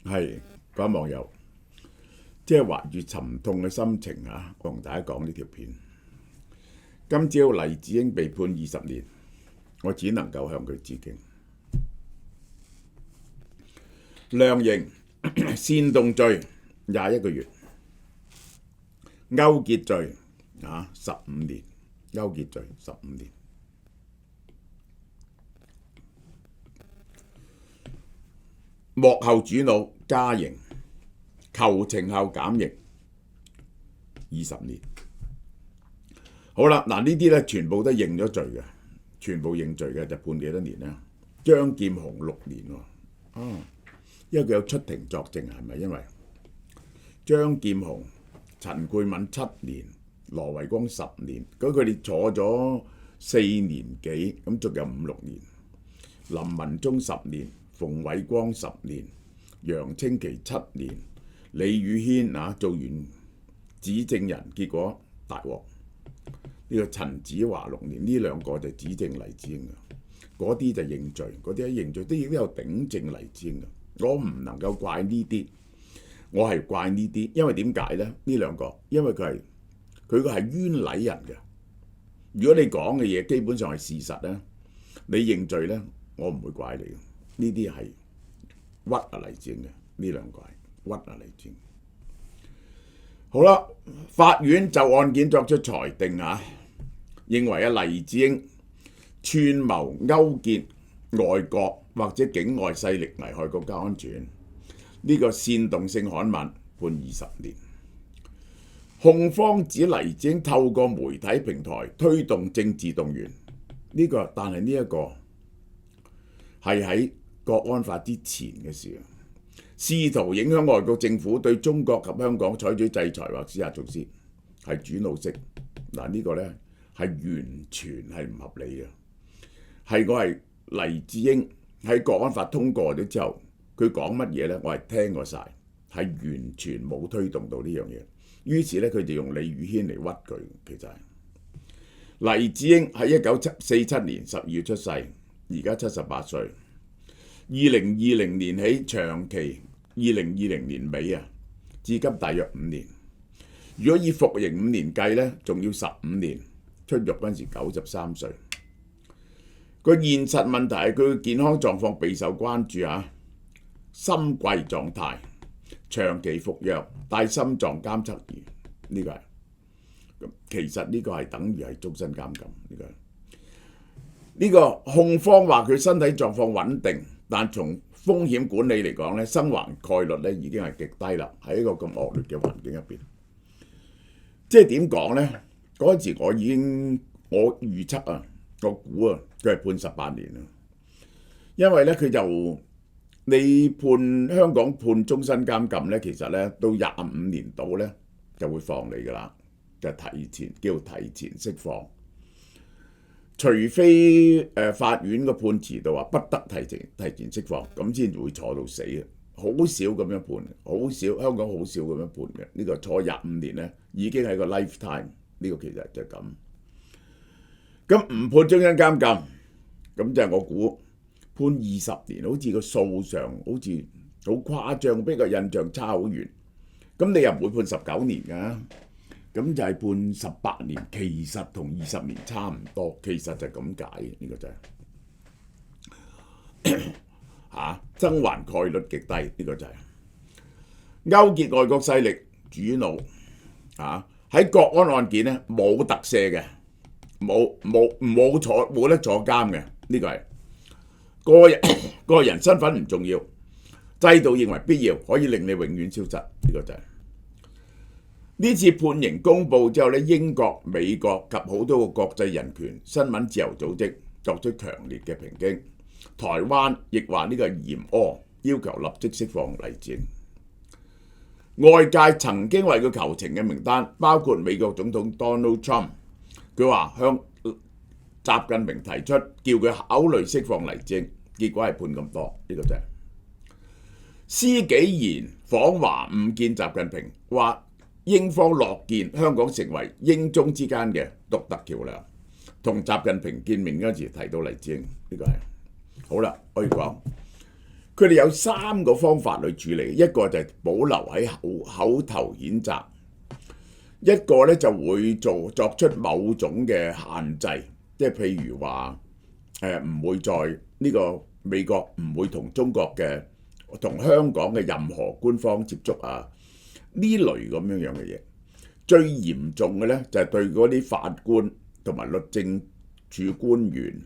係各位網友，即係懷住沉痛嘅心情我同大家講呢條片。今朝黎智英被判20年，我只能夠向佢致敬。量刑煽動罪21個月，勾結罪15年，勾結罪15年。幕後主腦加刑，求情後減刑20年。好啦，嗱呢啲咧全部都認咗罪嘅，全部認罪嘅就判幾多年呢？張劍虹6年喎，因為佢有出庭作證，係咪？因為張劍虹、陳佩敏7年，羅維光10年，咁佢哋坐咗4年幾，咁仲有5、6年。林文忠10年，馮偉光10年，楊清奇7年，李宇軒做完指證人，結果大鑊。呢個陳子華6年，呢兩個就指證黎智英嘅，嗰啲就認罪，嗰啲認罪都亦都有頂證黎智英嘅。我唔能夠怪呢啲，我係怪呢啲，因為點解呢？呢兩個，因為佢個係冤枉人嘅。如果你講嘅嘢基本上係事實呢，你認罪呢，我唔會怪你嘅。呢啲係屈黎智英嘅，呢兩個係屈黎智英。好啦，法院就案件作出裁定認為黎智英串謀勾結外國或者境外勢力危害國家安全，呢個煽動性刊物判20年。控方指黎智英透過媒體平台推動政治動員，但係呢一個係喺國安法之前嘅事，試圖影響外國政府對中國及香港採取制裁或施壓措施，係主腦式。呢個呢係完全係唔合理嘅。係黎智英喺國安法通過咗之後，佢講乜嘢呢？我係聽過晒，係完全冇推動到呢樣嘢。於是呢，佢就用李宇軒嚟屈佢。其實係黎智英喺1947年12月出世，而家78歲。2020年起長期2020年尾至今大約5年。如果以服刑5年計呢，仲要15年。出獄嗰陣時93歲。個現實問題係佢嘅健康狀況備受關注心悸狀態，長期服藥，帶心臟監測儀，呢個係咁。其實呢個係等於係終身監禁。呢個控方話佢身體狀況穩定，但從風險管理嚟講呢，生還概率呢已經係極低啦。喺一個咁惡劣嘅環境入邊，即係點講呢？嗰陣時我預測我估佢係判18年啦。因為呢，你判香港判終身監禁呢，其實呢到25年度呢就會放你噶啦，就提前釋放。除非法院個判詞度話不得提前釋放，咁先會坐到死嘅。好少咁樣判，好少，香港好少咁樣判嘅。呢個坐25年呢已經係個 lifetime。呢個其實就係咁。咁唔判終身監禁，咁就係我估判20年，好似個數上好似好誇張，比個印象差好遠。咁你又唔會判19年㗎，咁就係判18年，其實同20年差唔多，其實就係咁解。呢個就係生還概率極低。呢個就係勾結外國勢力主腦喺國安案件咧冇特赦嘅，冇得坐監嘅。呢個係個人身份唔重要，制度認為必要，可以令你永遠消失。呢個就係呢次判刑公佈之後咧，英國、美國及好多個國際人權、新聞自由組織作出強烈嘅抨擊。台灣亦話呢個係嚴柯，要求立即釋放黎智英。外界曾經為佢求情嘅名單包括美國總統 Donald Trump， 佢話向習近平提出叫佢考慮釋放黎智英，結果係判咁多。呢個就係施紀賢訪華晤見習近平，話英方樂見香港成為英中之間嘅獨特橋梁。同習近平見面嗰時提到黎智英，呢個係好啦，可以講佢哋有3個方法去處理，一個就係保留喺口頭譴責，一個咧就會作出某種嘅限制，即係譬如話唔會在呢個美國唔會同中國嘅同香港嘅任何官方接觸啊，呢類咁樣嘅嘢。最嚴重嘅咧就係對嗰啲法官同埋律政處官員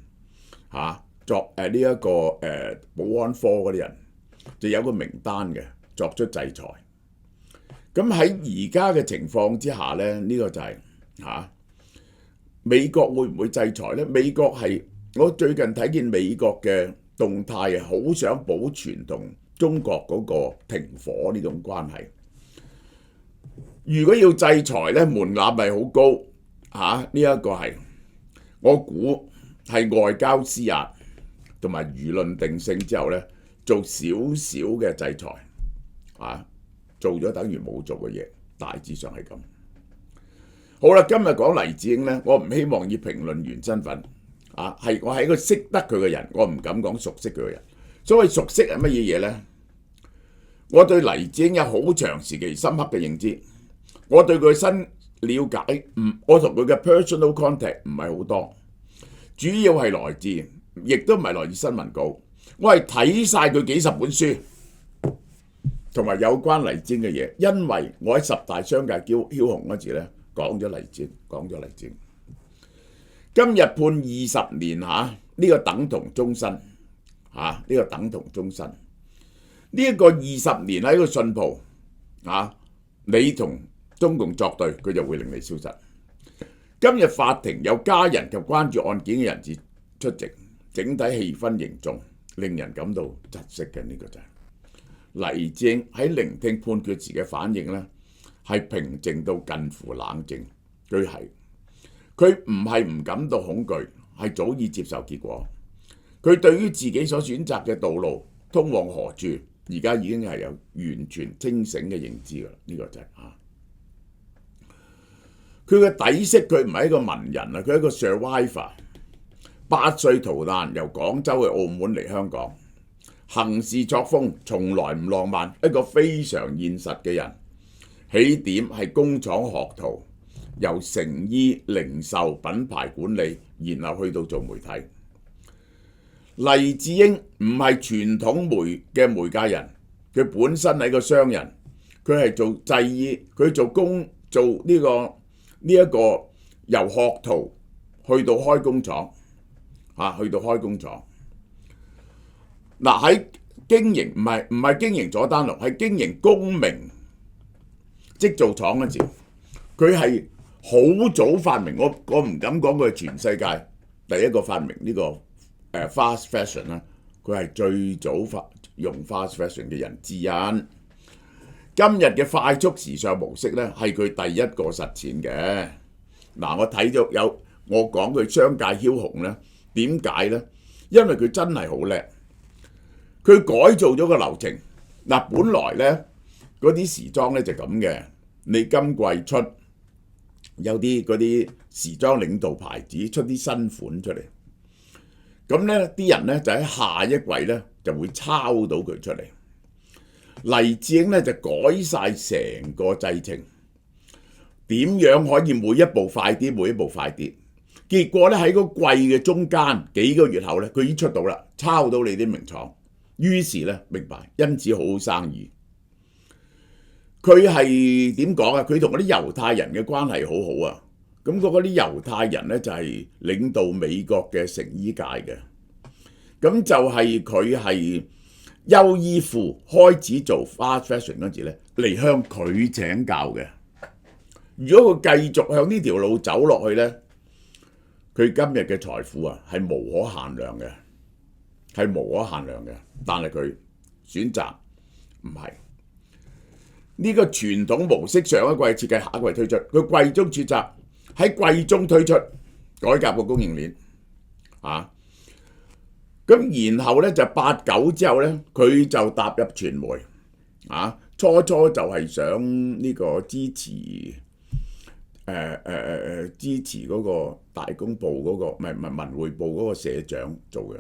作呢一個保安科嗰啲人，就有個名單嘅，作出制裁。咁喺而家嘅情況之下咧，呢個就係美國會唔會制裁咧？美國係我最近睇見美國嘅動態，好想保存同中國嗰個停火呢種關係。如果要制裁咧，門檻係好高呢一個係我估係外交施壓同埋輿論定性之後咧，做少少嘅制裁做咗等於冇做嘅嘢，大致上係咁。好啦，今日講黎智英咧，我唔希望以評論員身份係我係一個識得佢嘅人，我唔敢講熟悉佢嘅人。所謂熟悉係乜嘢嘢咧？我對黎智英有好長時期深刻嘅認知。我對佢新了解我同佢嘅 personal contact 唔係好多，主要係來自，亦都唔係來自新聞稿。我係睇晒佢幾十本書，同埋有關黎智英嘅嘢，因為我喺10大商界梟雄嗰時咧講咗黎智英。今日判20年呢個等同終身呢個等同終身。呢一個20年喺個信鋪你同中共作對，佢就會令你消失。今日法庭有家人及關注案件嘅人士出席，整體氣氛凝重，令人感到窒息嘅。呢個就係黎智英喺聆聽判決時嘅反應咧，係平靜到近乎冷靜。佢唔係唔感到恐懼，係早已接受結果。佢對於自己所選擇嘅道路通往何處，而家已經係有完全清醒嘅認知㗎啦。呢個就係佢嘅底色，佢唔係一個文人佢係一個 survivor。8歲逃難，由廣州去澳門嚟香港，行事作風從來唔浪漫，一個非常現實嘅人。起點係工廠學徒，由成衣、零售、品牌管理，然後去到做媒體。黎智英唔係傳統嘅媒介人，佢本身係個商人，佢係做製衣，佢做呢一個由學徒去到開工廠，喺經營唔係經營佐丹奴，係經營公明織造廠嗰時，佢係好早發明，我唔敢講佢係全世界第一個發明呢個fast fashion 啦，佢係最早用 fast fashion 嘅人之一。今日嘅快速時尚模式咧，係佢第一個實踐嘅。我睇咗我講佢商界梟雄咧，點解咧？因為佢真係好叻，佢改造咗個流程。本來咧嗰啲時裝咧就咁嘅，你今季出有啲嗰啲時裝領導牌子出啲新款出嚟，咁咧啲人咧就喺下一季咧就會抄到佢出嚟。黎智英咧就改晒成個製程，點樣可以每一步快啲，每一步快啲？結果咧喺個季嘅中間幾個月後咧，佢已經出到啦，抄到你啲名廠。於是咧明白，因此好好生意。佢係點講佢同嗰啲猶太人嘅關係好好啊。咁嗰啲猶太人咧就係領導美國嘅成衣界嘅。咁就係佢係優衣庫開始做 fast fashion 嗰陣時咧，嚟向佢請教嘅。如果佢繼續向呢條路走落去咧，佢今日嘅財富係無可限量嘅，但係佢選擇唔係呢個傳統模式。上一季設計，下一季推出，佢季中抉擇，喺季中推出改革個供應鏈咁然後咧就8、9之後咧，佢就踏入傳媒初就係想呢個支持嗰個大公報嗰個唔係文匯報嗰個社長做嘅。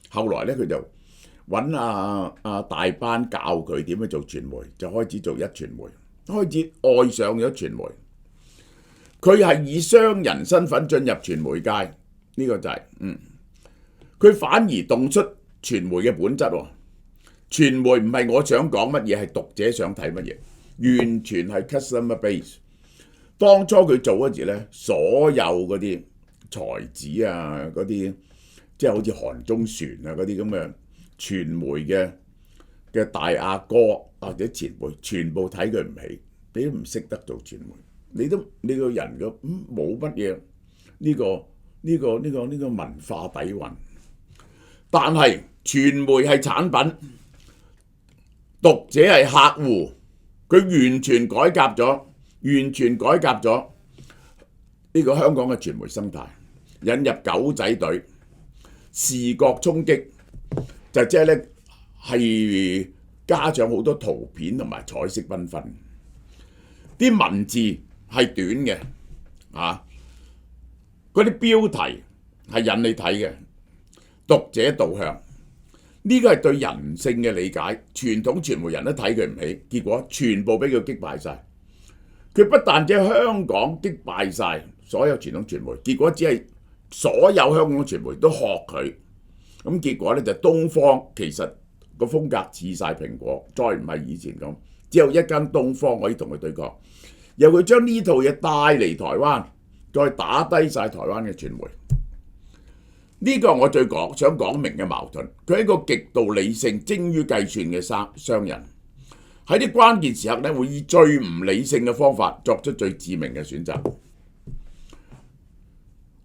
後來咧佢就揾大班教佢點樣做傳媒，就開始做壹傳媒，開始愛上咗傳媒。佢係以商人身份進入傳媒界，呢個就係佢反而動出傳媒嘅本質喎。傳媒唔係我想講乜嘢，係讀者想睇乜嘢，完全係 customer base。當初佢做嗰時咧，所有嗰啲才子啊，嗰啲即係好似韓中船啊嗰啲咁嘅傳媒嘅大阿哥或者前輩，全部睇佢唔起，你都唔識得做傳媒，你個人嘅冇乜嘢呢個文化底蘊。但係傳媒係產品，讀者係客戶，佢完全改革咗呢個香港嘅傳媒生態，引入狗仔隊，視覺衝擊，就即係咧係加上好多圖片同埋彩色繽紛，啲文字係短嘅，嗰啲標題係引你睇嘅，讀者導向。呢個係對人性嘅理解，傳統傳媒人都睇佢唔起，結果全部俾佢擊敗晒。佢不但止香港擊敗晒所有傳統傳媒，結果只係所有香港傳媒都學佢，咁結果咧就東方其實個風格似晒蘋果，再唔係以前咁，只有一間東方可以同佢對抗，由佢將呢套嘢帶嚟台灣，再打低晒台灣嘅傳媒。呢個我最想講明嘅矛盾，佢係一個極度理性、精於計算嘅商人，喺啲關鍵時刻咧，會以最唔理性嘅方法作出最致命嘅選擇。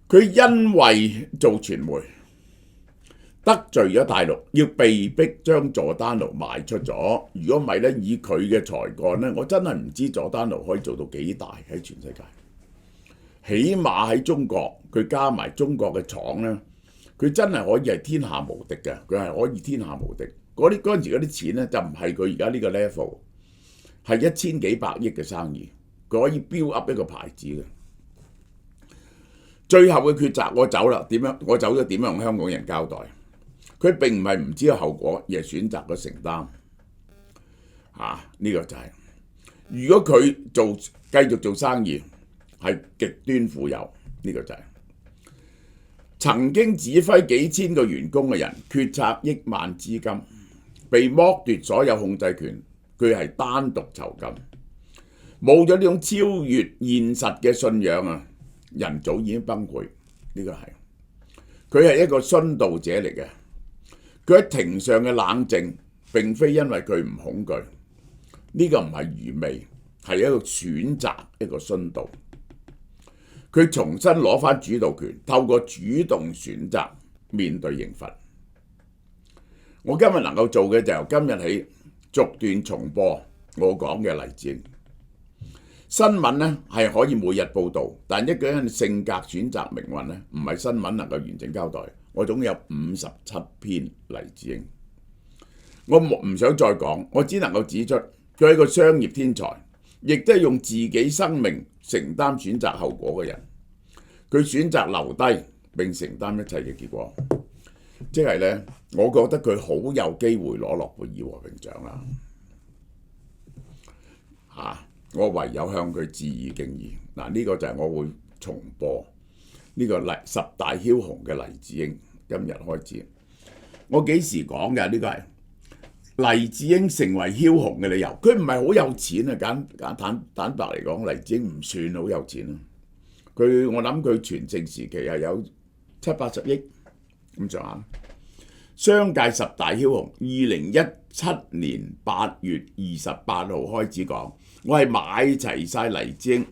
佢因為做傳媒得罪咗大陸，要被逼將佐丹奴賣出咗。如果唔係咧，以佢嘅才幹咧，我真係唔知佐丹奴可以做到幾大喺全世界。起碼喺中國，佢加埋中國嘅廠咧。佢真係可以係天下無敵嘅，佢係可以天下無敵。嗰陣時嗰啲錢咧就唔係佢而家呢個 level， 係1000幾百億嘅生意，佢可以 build up 一個牌子嘅。最後嘅抉擇，我走啦，我走咗點樣同香港人交代？佢並唔係唔知道後果，而係選擇咗承擔。呢個就係，如果佢繼續做生意，係極端富有，呢個就係。曾經指揮幾千個員工嘅人，決策億萬資金，被剝奪所有控制權，佢係單獨囚禁，冇咗呢種超越現實嘅信仰啊！人早已經崩潰，呢個係佢係一個殉道者嚟嘅。佢喺庭上嘅冷靜並非因為佢唔恐懼，呢個唔係愚昧，係一個選擇，一個殉道。佢重新攞返主導權，透過主動選擇面對刑罰。我今日能夠做嘅就由今日起逐段重播我講嘅黎智英。新聞呢係可以每日報導，但一個人性格選擇命運呢，唔係新聞能夠完整交代。我總有57篇黎智英，我唔想再講，我只能夠指出佢係一個商業天才，亦都係用自己生命承擔選擇後果嘅人。佢選擇留低並承擔一切嘅結果，即係呢，我覺得佢好有機會攞諾貝爾和平獎啦。我唯有向佢致以敬意。呢個就係我會重播呢個十大梟雄嘅黎智英。今日開始，我幾時講嘅？呢個係黎智英成為梟雄嘅理由。佢唔係好有錢啊，坦白嚟講，黎智英唔算好有錢啊。我諗佢全盛時期係有70-80億咁上下。商界十大梟雄，2017年8月28號開始講，我係買齊晒黎智英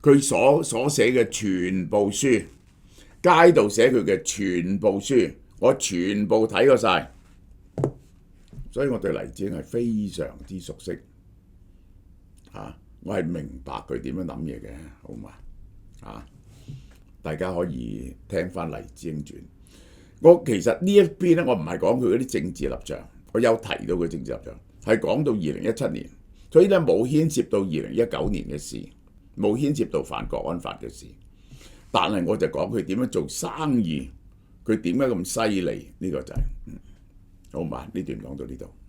佢所寫嘅全部書，街度寫佢嘅全部書，我全部睇過晒，所以我對黎智英係非常之熟悉。我係明白佢點樣諗嘢嘅，好嘛？大家可以聽翻黎智英傳。其實呢一邊咧，我唔係講佢嗰啲政治立場，我有提到佢政治立場，係講到2017年，所以咧冇牽涉到2019年嘅事，冇牽涉到反國安法嘅事。但係我就講佢點樣做生意，佢點解咁犀利，呢個就係好嘛？呢段講到呢度。